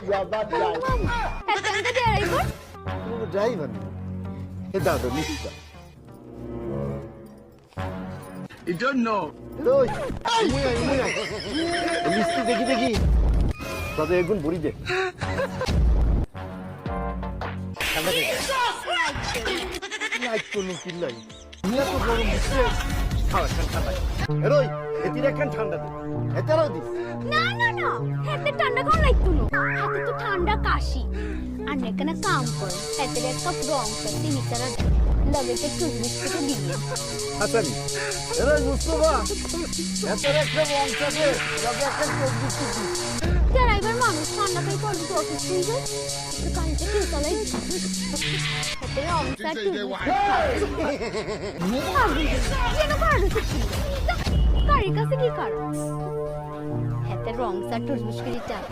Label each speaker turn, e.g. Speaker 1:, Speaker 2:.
Speaker 1: Yabat guy.
Speaker 2: এতটা driver
Speaker 1: কোনো driver না এ দাদা নিশ্চয়
Speaker 3: You don't know.
Speaker 1: ওই মুই লিস্টি দেখি তবে এগুন বড়ি দে লাইক কোনো কিল্লাই নিয়া তো গরম দিছে খাওয়া ঠান্ডা এরই এতির একখান ঠান্ডা দে এতারও দিস
Speaker 2: না হাতে ঠান্ডা কোন লাগতো না হাতে তো ঠান্ডা কাশি আর নেকনা কাম করে হাতে এক কাপ রং করতে নিতারা লগে তে টুথবিস্ট তো দিয়ে
Speaker 1: হাসানি এরই মুস্তফা এতার একটা বংশ আছে লগে একটা চোখ দিস
Speaker 2: ড্রাইভার মানুষ ঠান্ডা খাই পড়বে তো অফিস থেকে যায় তো কালকে কি চালাই হাতে রং সার কেন পারো কারি কাছে কি কারো হাতে রং সার টুথবিস্ট করে